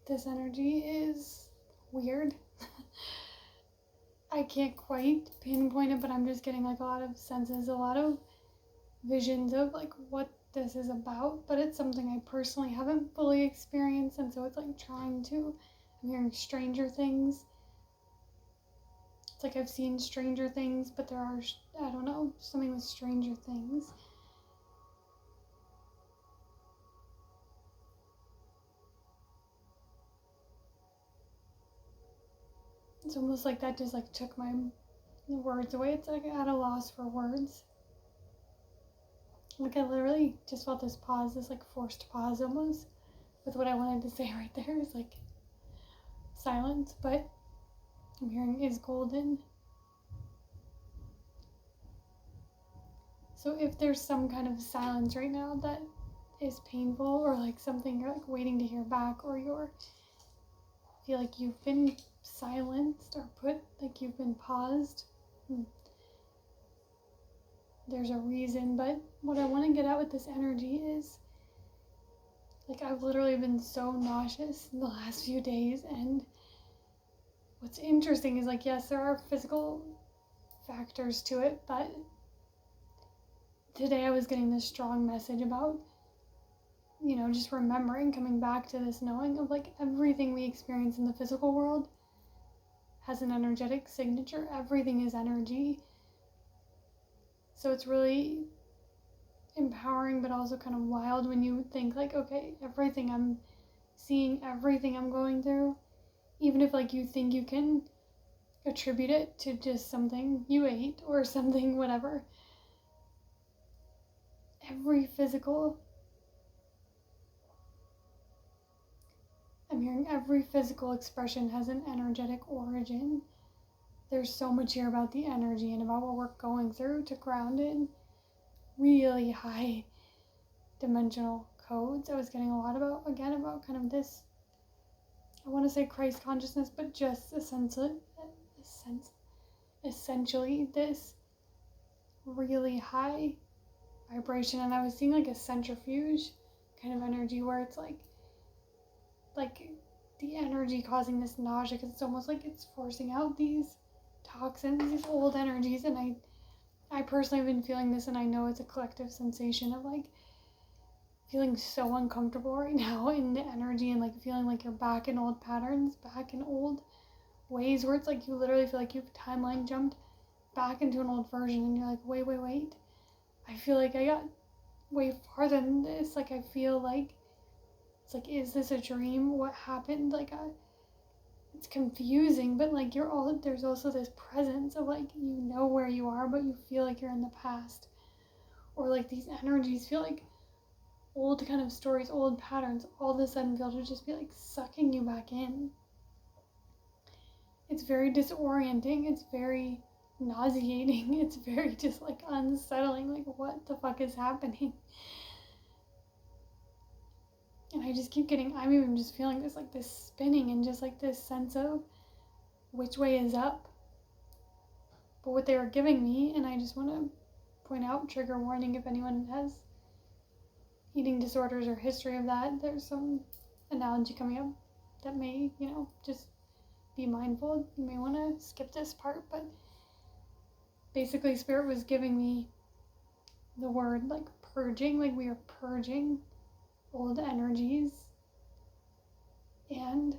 this energy is weird. I can't quite pinpoint it, but I'm just getting like a lot of senses, a lot of visions of like what this is about, but it's something I personally haven't fully experienced, and so it's like I'm hearing Stranger Things. It's like I've seen Stranger Things, but there are, I don't know, something with Stranger Things. It's almost like that just like took my words away. It's like at a loss for words. Like I literally just felt this pause, this like forced pause almost, with what I wanted to say right there. Is like silence, but I'm hearing is golden. So if there's some kind of silence right now that is painful, or like something you're like waiting to hear back, or you're feel like you've been silenced or you've been paused, there's a reason. But what I want to get at with this energy is like I've literally been so nauseous in the last few days, and what's interesting is like, yes, there are physical factors to it, but today I was getting this strong message about, just remembering, coming back to this knowing of like everything we experience in the physical world has an energetic signature. Everything is energy. So it's really empowering, but also kind of wild when you think like, okay, everything I'm seeing, everything I'm going through, even if like you think you can attribute it to just something you ate or something, whatever, I'm hearing every physical expression has an energetic origin. There's so much here about the energy and about what we're going through to ground in really high dimensional codes. I was getting a lot about kind of this, I want to say Christ consciousness, but just essentially this really high vibration. And I was seeing like a centrifuge kind of energy where it's like the energy causing this nausea, because it's almost like it's forcing out these toxins, these old energies. And I personally have been feeling this, and I know it's a collective sensation of like feeling so uncomfortable right now in the energy, and like feeling like you're back in old patterns, back in old ways, where it's like you literally feel like you've timeline jumped back into an old version, and you're like, wait, I feel like I got way farther than this. Like I feel like it's like, is this a dream? What happened? Like it's confusing, but like there's also this presence of like, where you are, but you feel like you're in the past. Or like these energies feel like old kind of stories, old patterns, all of a sudden feel to just be like sucking you back in. It's very disorienting, it's very nauseating, it's very just like unsettling, like what the fuck is happening? And I just keep I'm even just feeling this like this spinning, and just like this sense of which way is up. But what they were giving me, and I just want to point out, trigger warning if anyone has eating disorders or history of that, there's some analogy coming up that may, just be mindful. You may want to skip this part, but basically Spirit was giving me the word like purging, like we are purging old energies. And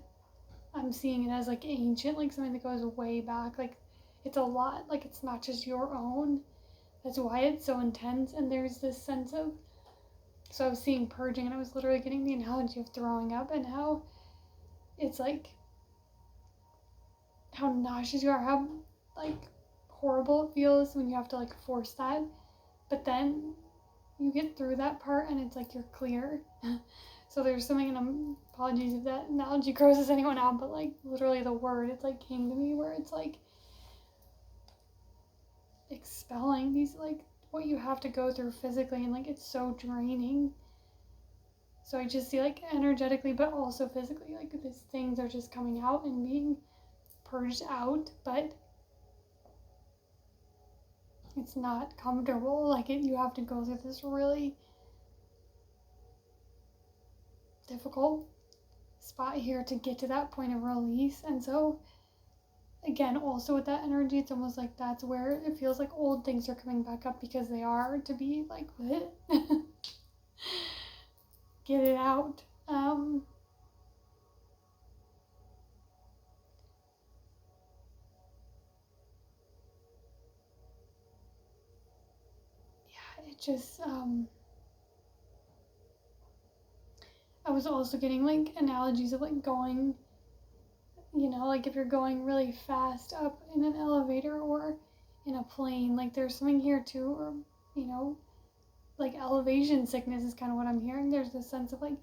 I'm seeing it as like ancient, like something that goes way back, like it's a lot, like it's not just your own. That's why it's so intense. And there's this sense of, so I was seeing purging, and I was literally getting the analogy of throwing up, and how it's like how nauseous you are, how like horrible it feels when you have to like force that, but then you get through that part and it's like you're clear. So there's something, and apologies if that analogy grosses anyone out, but like literally the word, it's like came to me where it's like expelling these like what you have to go through physically, and like it's so draining. So I just see like energetically, but also physically, like these things are just coming out and being purged out, but it's not comfortable. Like you have to go through this really difficult spot here to get to that point of release. And so again, also with that energy, it's almost like that's where it feels like old things are coming back up, because they are, to be like, what? Get it out. It just, I was also getting like analogies of like going, like if you're going really fast up in an elevator or in a plane, like there's something here too, or, like elevation sickness is kind of what I'm hearing. There's this sense of like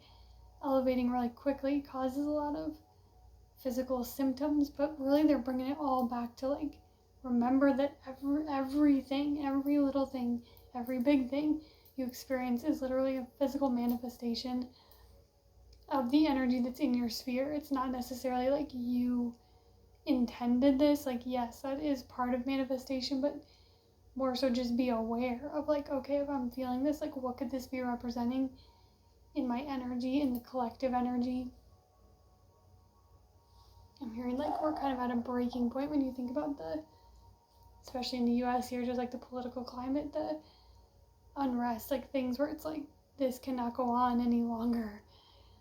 elevating really quickly causes a lot of physical symptoms, but really they're bringing it all back to like, remember that everything, every little thing, every big thing you experience is literally a physical manifestation of the energy that's in your sphere. It's not necessarily like you intended this. Like, yes, that is part of manifestation, but more so just be aware of like, okay, if I'm feeling this, like what could this be representing in my energy, in the collective energy? I'm hearing like we're kind of at a breaking point when you think about especially in the US here, just like the political climate, the unrest, like things where it's like, this cannot go on any longer.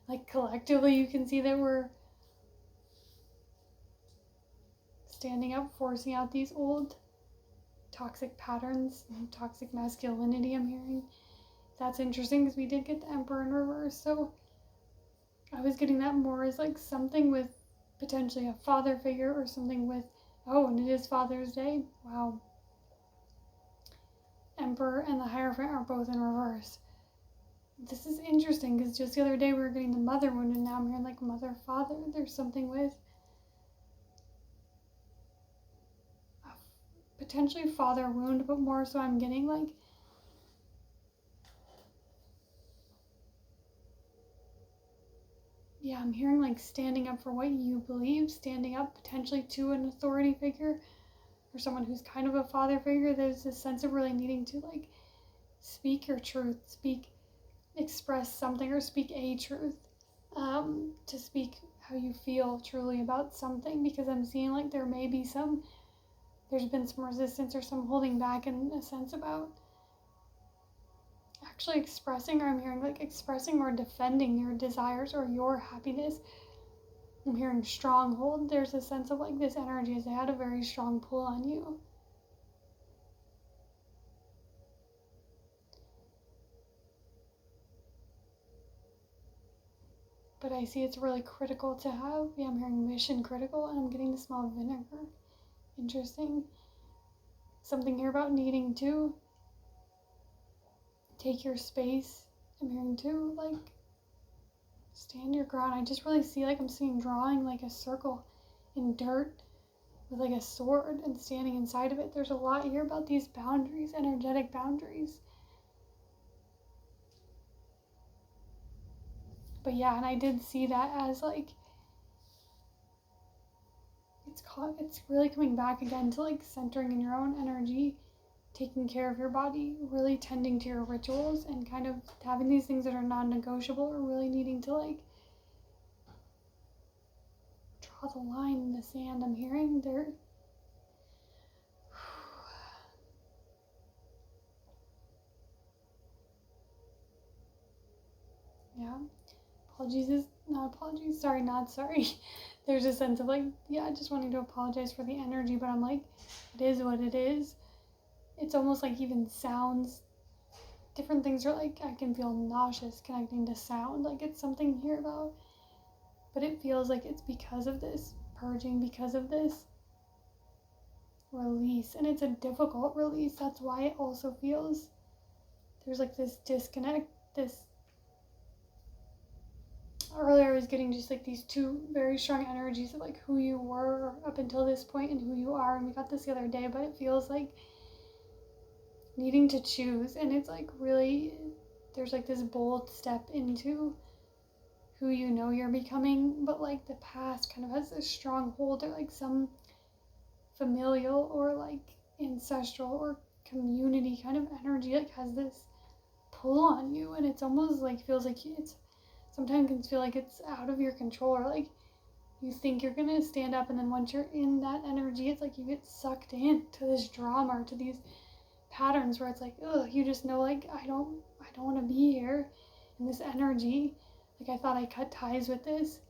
Like collectively, you can see that we're standing up, forcing out these old toxic patterns, toxic masculinity, I'm hearing. That's interesting because we did get the Emperor in reverse. So I was getting that more as like something with potentially a father figure, or something with, and it is Father's Day. Wow. Emperor and the Hierophant are both in reverse. This is interesting because just the other day we were getting the mother wound, and now I'm hearing like mother, father. There's something with a potentially father wound, but more so I'm getting like, I'm hearing like standing up for what you believe, standing up potentially to an authority figure or someone who's kind of a father figure. There's this sense of really needing to like speak your truth, express something, or speak a truth, to speak how you feel truly about something, because I'm seeing like there's been some resistance or some holding back in a sense about actually expressing, or I'm hearing like expressing or defending your desires or your happiness. I'm hearing stronghold. There's a sense of like this energy has had a very strong pull on you. But I see it's really critical to have, I'm hearing mission critical, and I'm getting the smell of vinegar. Interesting. Something here about needing to take your space. I'm hearing too, like, stand your ground. I just really see like I'm seeing drawing like a circle in dirt with like a sword and standing inside of it. There's a lot here about these boundaries, energetic boundaries. But and I did see that as like, it's really coming back again to like centering in your own energy, taking care of your body, really tending to your rituals, and kind of having these things that are non-negotiable, or really needing to like draw the line in the sand. I'm hearing there. Apologies is not apologies. Sorry, not sorry. There's a sense of like, just wanting to apologize for the energy, but I'm like, it is what it is. It's almost like even sounds, different things are like, I can feel nauseous connecting to sound. Like it's something here about, but it feels like it's because of this purging, because of this release. And it's a difficult release. That's why it also feels, there's like this disconnect, earlier I was getting just like these two very strong energies of like who you were up until this point and who you are, and we got this the other day, but it feels like needing to choose, and it's like really, there's like this bold step into who you know you're becoming, but like the past kind of has this strong hold, or like some familial or like ancestral or community kind of energy like has this pull on you, and it's almost like feels like it's sometimes can feel like it's out of your control, or like you think you're gonna stand up, and then once you're in that energy, it's like you get sucked into this drama or to these patterns where it's like, ugh, you just know, like, I don't want to be here in this energy. Like, I thought I cut ties with this.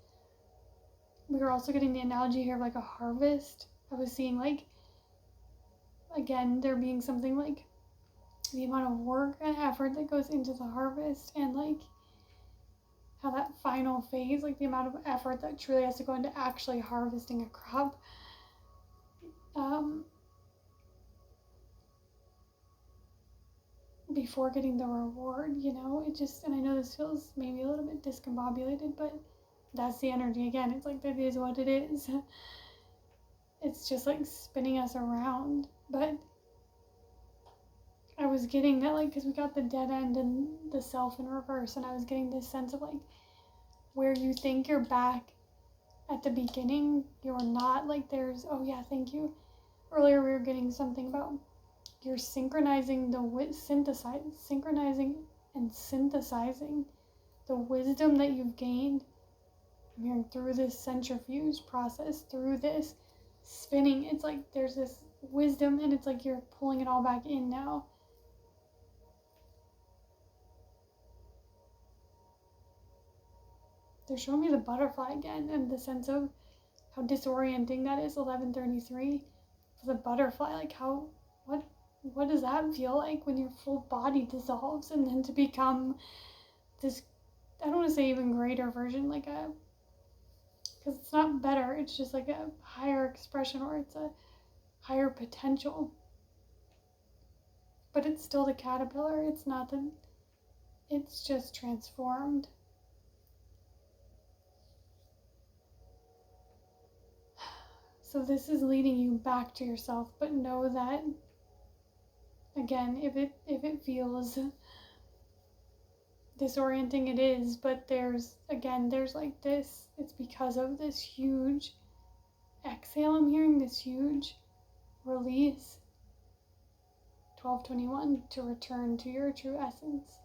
We were also getting the analogy here of like a harvest. I was seeing, like, again, there being something like the amount of work and effort that goes into the harvest, and like how that final phase, like the amount of effort that truly has to go into actually harvesting a crop. Before getting the reward, you know, it just, and I know this feels maybe a little bit discombobulated, but that's the energy again. It's like, that is what it is. It's just like spinning us around. But I was getting that, like, because we got the dead end and the self in reverse, and I was getting this sense of like, where you think you're back at the beginning, you're not. Like, there's, oh yeah, thank you. Earlier we were getting something about you're synchronizing synchronizing and synthesizing the wisdom that you've gained. I'm hearing through this centrifuge process, through this spinning. It's like there's this wisdom, and it's like you're pulling it all back in now. They're showing me the butterfly again, and the sense of how disorienting that is. 1133 for the butterfly. Like, how, what does that feel like when your full body dissolves, and then to become this, I don't want to say even greater version, like a, because it's not better, it's just like a higher expression, or it's a higher potential. But it's still the caterpillar. It's not the, it's just transformed. So this is leading you back to yourself, but know that, again, if it feels disorienting, it is, but there's like this, it's because of this huge exhale I'm hearing, this huge release. 1221, to return to your true essence.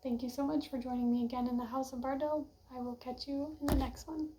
Thank you so much for joining me again in the House of Bardell. I will catch you in the next one.